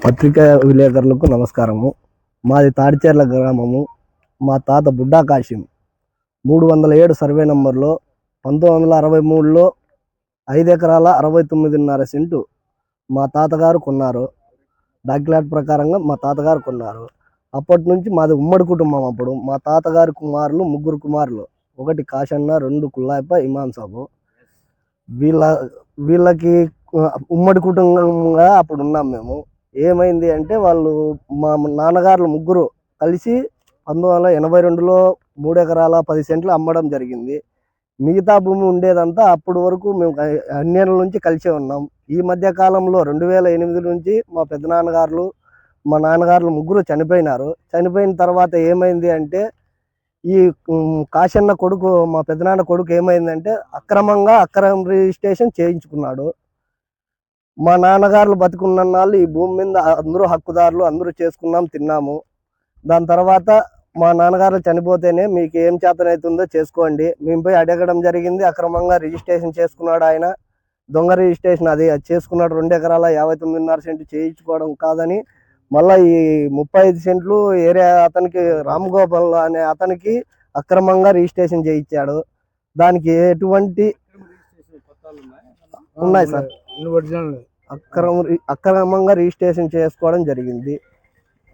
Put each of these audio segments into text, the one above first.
పత్రికా విలేకరులకు నమస్కారము. మాది తాడిచెర్ల గ్రామము. మా తాత బుడ్డా కాశీం 307 సర్వే నంబర్లో 1963లో 5 ఎకరాల 69.5 సెంటు మా తాతగారు కొన్నారు. డాక్యుమెంట్ ప్రకారంగా మా తాతగారు కొన్నారు. అప్పటి నుంచి మాది ఉమ్మడి కుటుంబం. అప్పుడు మా తాతగారి కుమారులు 3 కుమారులు, 1 కాశన్న, 2 కుల్లాయప్ప, ఇమాం సాబు. వీళ్ళకి ఉమ్మడి కుటుంబంగా అప్పుడు ఉన్నాం మేము. ఏమైంది అంటే వాళ్ళు మా నాన్నగారులు 3 కలిసి 1982లో 3 ఎకరాల 10 సెంట్లు అమ్మడం జరిగింది. మిగతా భూమి ఉండేదంతా అప్పటి వరకు మేము అన్నేళ్ళ నుంచి కలిసే ఉన్నాం. ఈ మధ్య కాలంలో 2008 నుంచి మా పెద్దనాన్నగారులు, మా నాన్నగారులు 3 చనిపోయినారు. చనిపోయిన తర్వాత ఏమైంది అంటే ఈ కాశన్న కొడుకు, మా పెద్దనాన్న కొడుకు ఏమైందంటే అక్రమ రిజిస్ట్రేషన్ చేయించుకున్నాడు. మా నాన్నగారులు బతుకున్న నాళ్ళు ఈ భూమి మీద అందరూ హక్కుదారులు, అందరూ చేసుకున్నాం, తిన్నాము. దాని తర్వాత మా నాన్నగారు చనిపోతేనే మీకు ఏం చేతనవుతుందో చేసుకోండి, మేము పోయి అడగడం జరిగింది. అక్రమంగా రిజిస్ట్రేషన్ చేసుకున్నాడు ఆయన, దొంగ రిజిస్ట్రేషన్. అది చేసుకున్నాడు. 2 ఎకరాల 59.5 సెంటు చేయించుకోవడం కాదని మళ్ళీ ఈ 35 సెంట్లు ఏరియా అతనికి రామ్ గోపాల్ అనే అతనికి అక్రమంగా రిజిస్ట్రేషన్ చేయించాడు. దానికి ఎటువంటి ఉన్నాయి సార్, అక్రమంగా రిజిస్ట్రేషన్ చేసుకోవడం జరిగింది.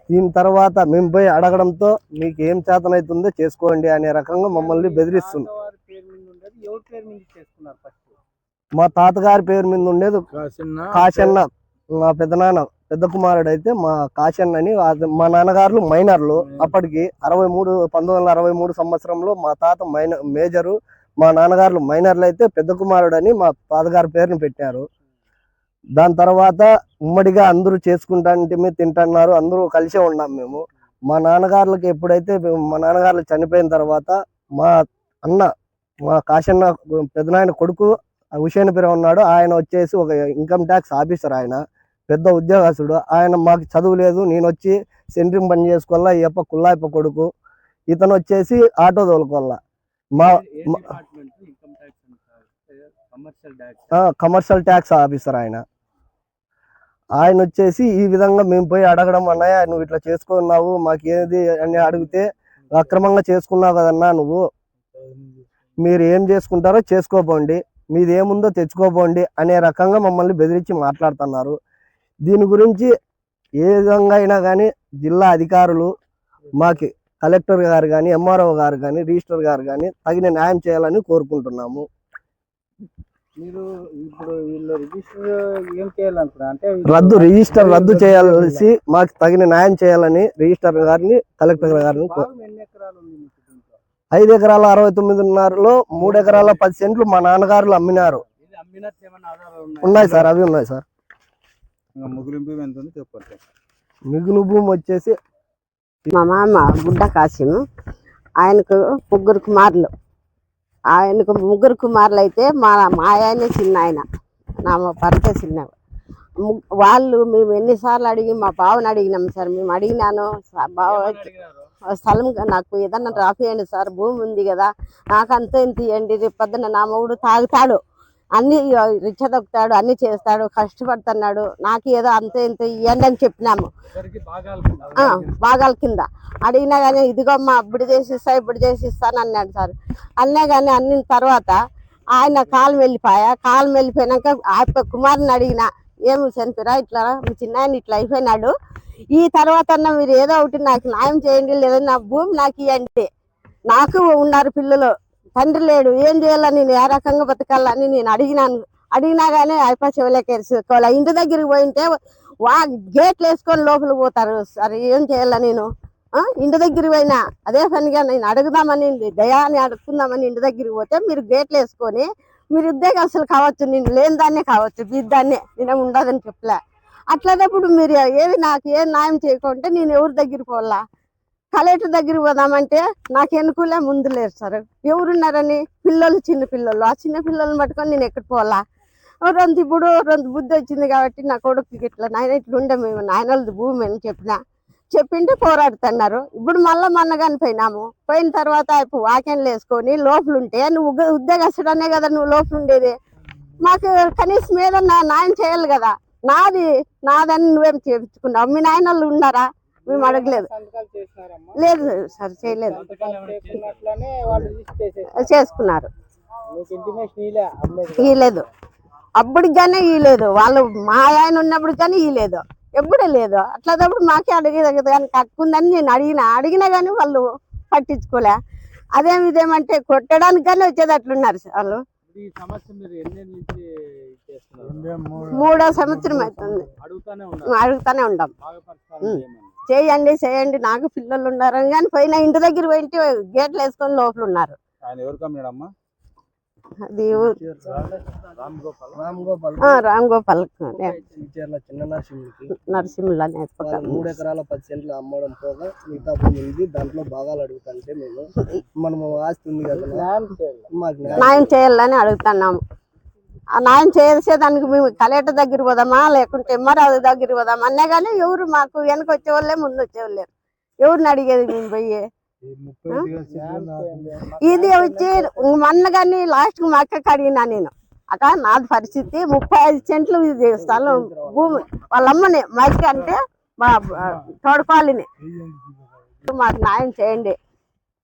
దీని తర్వాత మేము పోయి అడగడంతో మీకు ఏం చేతనవుతుందో చేసుకోండి అనే రకంగా మమ్మల్ని బెదిరిస్తుంది. మా తాతగారి పేరు మీద ఉండేది కాశన్న. మా పెద్ద కుమారుడు అయితే మా కాశన్న అని. మా నాన్నగారులు మైనర్లు. అప్పటికి 1963 సంవత్సరంలో మా తాత మేజరు, మా నాన్నగారులు మైనర్లు అయితే పెద్ద కుమారుడు అని మా తాతగారి పేరుని పెట్టారు. దాని తర్వాత ఉమ్మడిగా అందరూ చేసుకుంటాంటే తింటున్నారు, అందరూ కలిసే ఉన్నాం మేము. మా నాన్నగారులకి ఎప్పుడైతే మా నాన్నగారులు చనిపోయిన తర్వాత మా కాశన్న పెద్దనాయన కొడుకు హుషేన్పేర ఉన్నాడు. ఆయన వచ్చేసి ఒక ఇన్కమ్ ట్యాక్స్ ఆఫీసర్. ఆయన పెద్ద ఉద్యోగస్తుడు. ఆయన మాకు చదువు లేదు, నేను వచ్చి సెంట్రింగ్ పని చేసుకోవాలా. ఈ అప్ప కుల్లాయప్ప కొడుకు, ఇతను వచ్చేసి ఆటో తోలుకోవాలా. కమర్షియల్ ట్యాక్స్ ఆఫీసర్ ఆయన వచ్చేసి ఈ విధంగా మేము పోయి అడగడం, అన్నయ్య నువ్వు ఇట్లా చేసుకున్నావు, మాకు ఏది అని అడిగితే, అక్రమంగా చేసుకున్నావు కదన్నా నువ్వు, మీరు ఏం చేసుకుంటారో చేసుకోపోండి, మీది ఏముందో తెచ్చుకోపోండి అనే రకంగా మమ్మల్ని బెదిరించి మాట్లాడుతున్నారు. దీని గురించి ఏ విధంగా అయినా కానీ జిల్లా అధికారులు, మాకి కలెక్టర్ గారు కానీ, ఎంఆర్ఓ గారు కానీ, రిజిస్టర్ గారు కానీ తగిన న్యాయం చేయాలని కోరుకుంటున్నాము. మీరు ఇప్పుడు వీళ్ళు రిజిస్టర్ ఏం చేయాలనుకున్నా అంటే రిజిస్టర్ రద్దు చేయాల్సి, మాకు తగిన న్యాయం చేయాలని రిజిస్టర్ గారిని, కలెక్టర్ గారిని. 5 ఎకరాల 69.5లో 3 ఎకరాల 10 సెంట్లు మా నాన్నగారులు అమ్మినారు. ఉన్నాయి సార్, అవి ఉన్నాయి సార్. మిగులు భూమి వచ్చేసి మా మామ బుడ్డా కాశీం, ఆయనకు 3 కుమారులు. ఆయనకు 3 కుమారులు అయితే మా ఆయనే చిన్న ఆయన, నా భర్త చిన్నవి. వాళ్ళు మేము ఎన్నిసార్లు అడిగి మా బావని అడిగినాం సార్. మేము అడిగినాను, బావ స్థలం నాకు ఏదన్నా రాపియండి సార్, భూమి ఉంది కదా, నాకు అంత ఇంత ఇవ్వండి, రేపు పొద్దున్న నా మొగుడు తాగుతాడు, అన్ని రిచ్చ దొక్కుతాడు, అన్ని చేస్తాడు, కష్టపడుతున్నాడు, నాకు ఏదో అంత ఇంత ఇవ్వండి అని చెప్పినాము. భాగాల కింద అడిగినా కానీ ఇదిగోమ్మా ఇప్పుడు చేసిస్తా, ఇప్పుడు చేసిస్తాను అన్నాడు సార్. అన్నా కానీ అన్న తర్వాత ఆయన కాలం వెళ్ళిపోయినాక ఆ కుమారుని అడిగిన, ఏమి చనిపోయిరా, ఇట్లా మీ చిన్నాయన ఇట్లా అయిపోయినాడు, ఈ తర్వాత మీరు ఏదో ఒకటి నాకు న్యాయం చేయండి, లేదా నా భూమి నాకు ఇవ్వండి, నాకు ఉన్నారు పిల్లలు, తండ్రి లేడు, ఏం చేయాలని, నేను ఏ రకంగా బతకాలని నేను అడిగినా కానీ అయిపో చెవులేకేసుకోవాలి. ఇంటి దగ్గరికి పోయింటే గేట్లు వేసుకొని లోపలికి పోతారు సార్. ఏం చేయాల నేను ఇంటి దగ్గరికి పోయినా అదే పనిగా నేను అడుగుదామని, దయాన్ని అడుగుకుందామని ఇంటి దగ్గరికి పోతే మీరు గేట్లు వేసుకొని, మీరు ఉద్యోగస్తులు కావచ్చు, నేను లేని దాన్నే కావచ్చు, బీద్దాన్నే, నేనే ఉండదని చెప్పలే. అట్లనేప్పుడు మీరు నాకు ఏం న్యాయం చేయకుంటే నేను ఎవరి దగ్గరికి పోవాలా? కలెక్టర్ దగ్గరికి పోదామంటే నాకు ఎన్నుకూలే ముందు లేరు సార్. ఎవరున్నారని, పిల్లలు, చిన్న పిల్లలు, ఆ చిన్న పిల్లల్ని పట్టుకొని నేను ఎక్కడ పోవాలా? ఇప్పుడు బుద్ధి వచ్చింది కాబట్టి నా కొడుకు ఇట్లా నాయన ఇట్లా ఉండే, మేము నాయనలది భూమి అని చెప్పింటే పోరాడుతున్నారు. ఇప్పుడు మళ్ళీ మొన్నగాని పోయిన తర్వాత ఇప్పుడు వాక్యాన్లు వేసుకొని లోపల ఉంటే, నువ్వు ఉద్యోగస్తుడనే కదా నువ్వు లోపల ఉండేది, మాకు కనీసం ఏదన్నా న్యాయం చేయాలి కదా. నాదని నువ్వేం చేయించుకున్నావు? మీ నాయన వాళ్ళు ఉన్నారా? మేము అడగలేదు. సంతకాలు చేసినారమ్మా? లేదు సార్, చేయలేదు. సంతకాలు చేసుకున్నట్లనే వాళ్ళు రిజిస్టర్ చేసుకున్నారు. మీకు ఇంటిమేషన్ ఇలా అమ్మలేదు? ఇయలేదు. అప్పటికి కానీ ఇయలేదు. వాళ్ళు మా ఆయన ఉన్నప్పుడు కానీ ఇయలేదు. ఎప్పుడూ లేదు. అట్లాదప్పుడు మాకే అడిగేది కానీ కట్టుకుందని నేను అడిగినా కానీ వాళ్ళు పట్టించుకోలే. ఇదేమంటే కొట్టడానికి కానీ వచ్చేది అట్లున్నారు వాళ్ళు. ఈ సమస్య మీరు ఎన్ని నుంచి చేస్తున్నారు? 3వ సంవత్సరం అవుతుంది. అడుగుతానే ఉంటాం. చేయండి నాకు పిల్లలు ఉన్నారు కానీ పోయినా ఇంటి దగ్గర పోయింటే గేట్లు వేసుకొని లోపల ఉన్నారు. ఆయన ఎవరు కమ్మినాడమ్మా? అది రామ్ గోపాల్ రామ్ గోపాల్ చిన్న నరసింహులు అనే 3 ఎకరాల 10 సెంట్లు అమ్మడం పోగా మిగతా భూమి ఉంది. దాంట్లో భాగాలు అడుగుతుంటే మనము ఆస్తి ఉంది కదా, మాకు న్యాయం చేయాలని అడుగుతున్నాము. ఆ న్యాయం చేసేదానికి మేము కలెక్టర్ దగ్గర పోదామా లేకుంటే ఎంఆర్ఓ దగ్గర పోదామా అన్నా కానీ ఎవరు మాకు వెనక వచ్చేవాళ్ళే ముందు వచ్చేవాళ్ళే. ఎవరిని అడిగేది మేము పోయి? ఇది వచ్చి మొన్న కానీ లాస్ట్ మా అక్కకి అడిగినా నేను, అక్క నాది పరిస్థితి 35 సెంట్లు ఇది స్థలం భూమి వాళ్ళమ్మని మధ్య అంటే మా తోడుకోవాలని మాకు న్యాయం చేయండి.